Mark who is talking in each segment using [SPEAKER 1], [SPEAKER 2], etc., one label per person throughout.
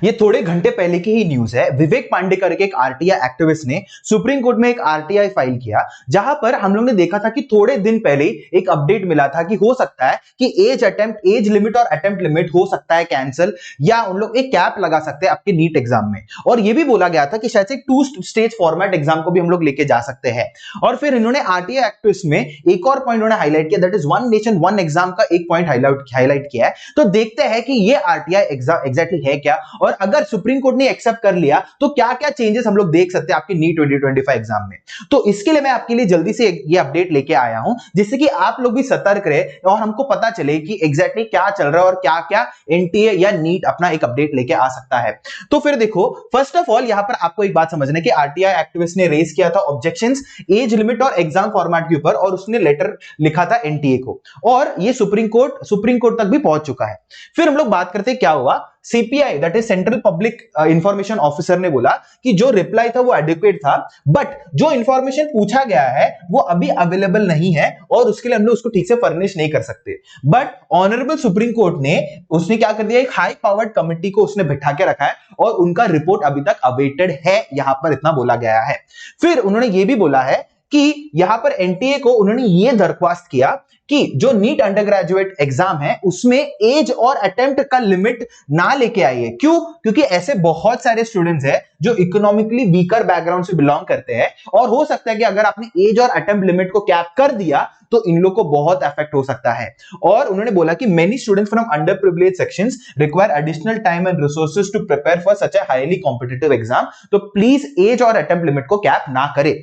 [SPEAKER 1] ये थोड़े घंटे पहले की ही न्यूज है। विवेक पांडे करके एक आरटीआई एक्टिविस्ट ने सुप्रीम कोर्ट में एक आरटीआई फाइल किया, जहां पर हम लोग ने देखा था कि थोड़े दिन पहले एक अपडेट मिला था कि हो सकता है कि एज लिमिट और अटेम्प्ट लिमिट हो सकता है कैंसिल, या उन लोग एक कैप लगा सकते हैं आपके नीट एग्जाम में। और ये भी बोला गया था कि शायद से एक 2 स्टेज फॉर्मेट एग्जाम को भी हम लोग लेके जा सकते हैं। और फिर इन्होंने आरटीआई एक्टिविस्ट में एक और पॉइंट उन्होंने हाईलाइट किया, that is one nation one exam का एक पॉइंट हाईलाइट किया है। तो देखते हैं कि ये आरटीआई एग्जाम एग्जैक्टली है क्या, और अगर सुप्रीम कोर्ट ने एक्सेप्ट कर लिया तो क्या क्या चेंजेस हम लोग देख सकते हैं आपके नीट 2025 एग्जाम में। तो इसके लिए मैं आपके लिए जल्दी से ये अपडेट लेके आया हूं, जिससे कि आप लोग भी सतर्क रहे और हमको पता चले कि एग्जैक्टली क्या चल रहा है और क्या क्या एनटीए या नीट अपना एक अपडेट लेके आ सकता है। तो फिर देखो, फर्स्ट ऑफ ऑल यहां पर आपको एक बात समझना है कि आरटीआई एक्टिविस्ट ने रेज किया था ऑब्जेक्शंस एज लिमिट और एग्जाम फॉर्मेट के ऊपर, और उसने लेटर लिखा था एनटीए को, और ये सुप्रीम कोर्ट तक भी पहुंच चुका है। फिर हम लोग बात करते हैं क्या हुआ। CPI that is central public information officer ने बोला कि जो रिप्लाई था वो एडिक्वेट था, बट जो इंफॉर्मेशन पूछा गया है वो अभी अवेलेबल नहीं है और उसके लिए हम लोग उसको ठीक से फर्निश नहीं कर सकते। बट ऑनरेबल सुप्रीम कोर्ट ने उसने क्या कर दिया, एक हाई पावर्ड कमिटी को उसने बिठा के रखा है और उनका रिपोर्ट अभी तक अवेटेड है, यहां पर इतना बोला गया है। फिर उन्होंने ये भी बोला है कि यहां पर एनटीए को उन्होंने ये दरख्वास्त किया कि जो नीट अंडर ग्रेजुएट एग्जाम है उसमें एज और अटेम्प्ट का लिमिट ना लेके आइए। क्यों? क्योंकि ऐसे बहुत सारे स्टूडेंट्स हैं जो इकोनॉमिकली वीकर बैकग्राउंड से बिलोंग करते हैं, और हो सकता है कि अगर आपने एज और अटेम्प्ट लिमिट को कैप कर दिया तो इन लोग को बहुत इफेक्ट हो सकता है। और उन्होंने बोला कि many students from under privilege sections require additional time and resources to prepare for such a highly competitive exam, तो प्लीज एज और अटेम्प्ट लिमिट को कैप ना करे।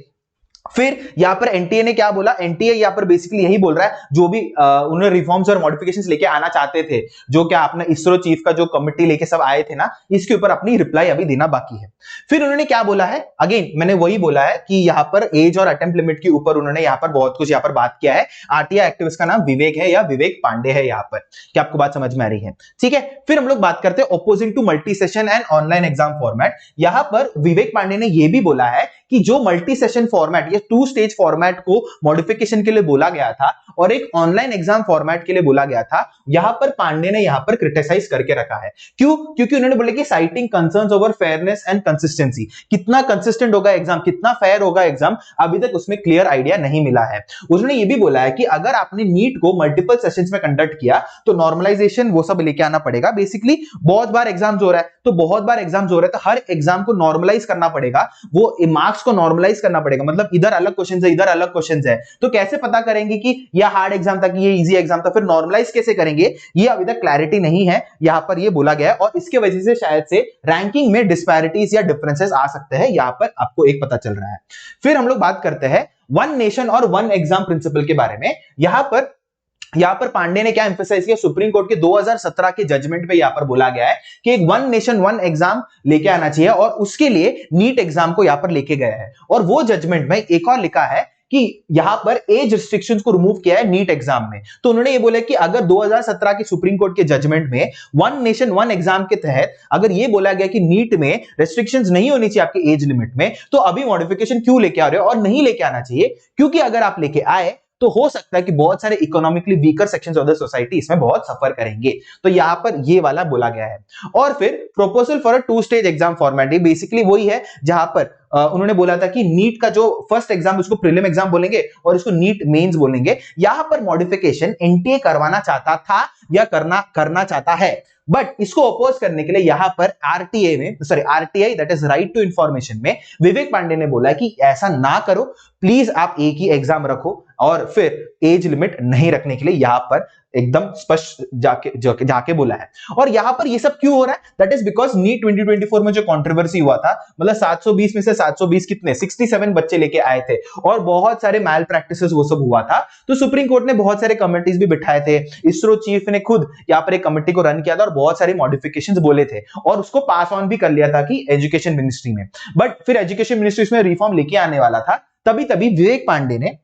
[SPEAKER 1] फिर यहां पर एनटीए ने क्या बोला, एनटीए यहां पर बेसिकली यही बोल रहा है, जो भी उन्होंने रिफॉर्म्स और मॉडिफिकेशंस लेके आना चाहते थे, जो क्या अपना इसरो चीफ का जो कमिटी लेके सब आए थे ना, इसके ऊपर अपनी रिप्लाई अभी देना बाकी है। फिर उन्होंने क्या बोला है, अगेन मैंने वही बोला है कि यहां पर एज और अटेम्प्ट लिमिट के ऊपर उन्होंने यहां पर बहुत कुछ यहां पर बात किया है। आरटीआई एक्टिविस्ट का नाम विवेक है या विवेक पांडे है यहां पर, क्या आपको बात समझ में आ रही है? ठीक है। फिर हम लोग बात करते हैं opposing to multi session and online exam format. यहां पर विवेक पांडे ने यह भी बोला है कि जो मल्टी सेशन फॉर्मेट या 2 स्टेज फॉर्मेट को मॉडिफिकेशन के लिए बोला गया था और एक ऑनलाइन एग्जाम फॉर्मेट के लिए बोला गया था, यहां पर पांडे ने यहां पर क्रिटिसाइज करके रखा है। क्यों? क्योंकि उन्होंने बोला कि citing concerns over fairness and consistency, कितना कंसिस्टेंट होगा एग्जाम, कितना फेयर होगा एग्जाम, अभी तक उसमें क्लियर आइडिया नहीं मिला है। उन्होंने ये भी बोला है कि अगर आपने नीट को मल्टीपल सेशंस में कंडक्ट किया तो नॉर्मलाइजेशन वो सब लेके आना पड़ेगा। बेसिकली बहुत बार एग्जाम्स हो रहा है, तो बहुत बार एग्जाम्स हो रहा है तो हर एग्जाम को नॉर्मलाइज करना पड़ेगा, वो मार्क्स को नॉर्मलाइज करना पड़ेगा। मतलब इधर अलग क्वेश्चंस है, इधर अलग क्वेश्चंस है, तो कैसे पता करेंगे कि यह हार्ड एग्जाम था कि ये इजी एग्जाम था, फिर नॉर्मलाइज कैसे करेंगे, ये अभी तक क्लैरिटी नहीं है, यहां पर ये बोला गया है। और इसके वजह से शायद से रैंकिंग में डिस्पैरिटीज या डिफरेंसेस आ सकते हैं, यहां पर आपको एक पता चल रहा है। फिर हम लोग बात करते हैं वन नेशन और वन एग्जाम प्रिंसिपल के बारे में। यहां पर पांडे ने क्या एम्फेसाइज किया, सुप्रीम कोर्ट के 2017 के जजमेंट पे यहां पर बोला गया है कि एक वन नेशन वन एग्जाम लेके आना चाहिए, और उसके लिए नीट एग्जाम को यहां पर लेके गया है। और वो जजमेंट में एक और लिखा है कि यहां पर एज रिस्ट्रिक्शंस को रिमूव किया है नीट एग्जाम में। तो उन्होंने ये बोला कि अगर 2017 के सुप्रीम कोर्ट के जजमेंट में वन नेशन वन एग्जाम के तहत अगर ये बोला गया कि नीट में रेस्ट्रिक्शंस नहीं होनी चाहिए आपके एज लिमिट में, तो अभी मॉडिफिकेशन क्यों लेके आ रहे हो, और नहीं लेके आना चाहिए, क्योंकि अगर आप लेके आए तो हो सकता है कि बहुत सारे economically weaker sections of the society इसमें बहुत सफर करेंगे। तो यहां पर ये वाला बोला गया है। और फिर proposal for a 2 stage exam format, ये बेसिकली वही है जहां पर उन्होंने बोला था कि नीट का जो फर्स्ट एग्जाम उसको प्रीलिम एग्जाम बोलेंगे और इसको नीट मेंस बोलेंगे। यहां पर मॉडिफिकेशन एनटीए करवाना चाहता था या करना चाहता है, बट इसको अपोज करने के लिए यहां पर RTI that is right to information में विवेक पांडे ने बोला कि ऐसा ना करो, प्लीज आप एक ही एग्जाम रखो, और फिर एज लिमिट नहीं रखने के लिए यहां पर एकदम स्पष्ट जाके बोला है। और यहां पर ये सब क्यों हो रहा है, दैट इज बिकॉज नीट 2024 में जो कंट्रोवर्सी हुआ था, मतलब 720 में से 720 कितने 67 बच्चे लेके आए थे और बहुत सारे मैल प्रैक्टिसेस वो सब हुआ था। तो सुप्रीम कोर्ट ने बहुत सारे कमिटीज भी बिठाए थे, इसरो चीफ ने खुद यहां पर एक कमिटी को रन किया था और बहुत सारे मॉडिफिकेशंस बोले थे, और उसको पास ऑन भी कर लिया था कि एजुकेशन मिनिस्ट्री में। बट फिर एजुकेशन मिनिस्ट्री में रिफॉर्म लेके आने वाला था, तभी विवेक पांडे ने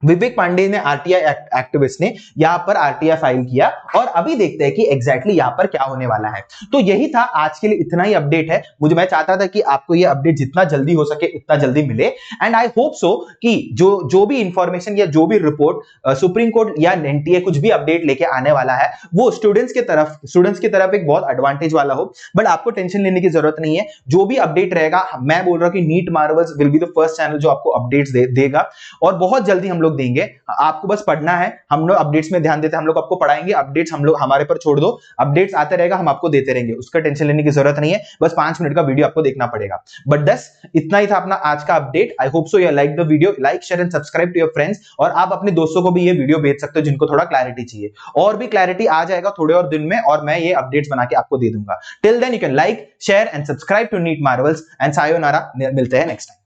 [SPEAKER 1] विवेक पांडे ने आरटीआई एक्टिविस्ट ने यहां पर आरटीआई फाइल किया और अभी देखते हैं कि एग्जैक्टली यहां पर क्या होने वाला है। तो यही था आज के लिए, इतना ही अपडेट है। मैं चाहता था कि आपको ये अपडेट जितना जल्दी हो सके उतना जल्दी मिले, एंड आई होप सो कि जो भी इंफॉर्मेशन या जो भी रिपोर्ट सुप्रीम कोर्ट या एनटीए कुछ भी अपडेट लेके आने वाला है वो स्टूडेंट्स की तरफ एक बहुत एडवांटेज वाला हो। बट आपको टेंशन लेने की जरूरत नहीं है, जो भी अपडेट रहेगा, मैं बोल रहा हूं कि NEET Marvels will be the first channel जो आपको अपडेट्स देगा, और बहुत जल्दी हम लोग देंगे। आपको बस पढ़ना है, हम लोग अपडेट्स में ध्यान देते हैं, हम लोग आपको पढ़ाएंगे, अपडेट्स हम लोग हमारे पर छोड़ दो, अपडेट्स आते रहेगा, हम आपको देते रहेंगे, उसका टेंशन लेने की जरूरत नहीं है। बस 5 मिनट का वीडियो आपको देखना पड़ेगा। बट बस इतना ही था अपना आज का update. I hope so you like the video, like share and subscribe to your friends, और आप अपने दोस्तों को भी ये वीडियो भेज सकते हो जिनको थोड़ा क्लैरिटी चाहिए। और भी क्लैरिटी आ जाएगा थोड़े और दिन में, और मैं ये अपडेट्स बना के आपको दे दूंगा। Till then you can like share and subscribe to NEET Marvels, and sayonara, मिलते हैं नेक्स्ट टाइम।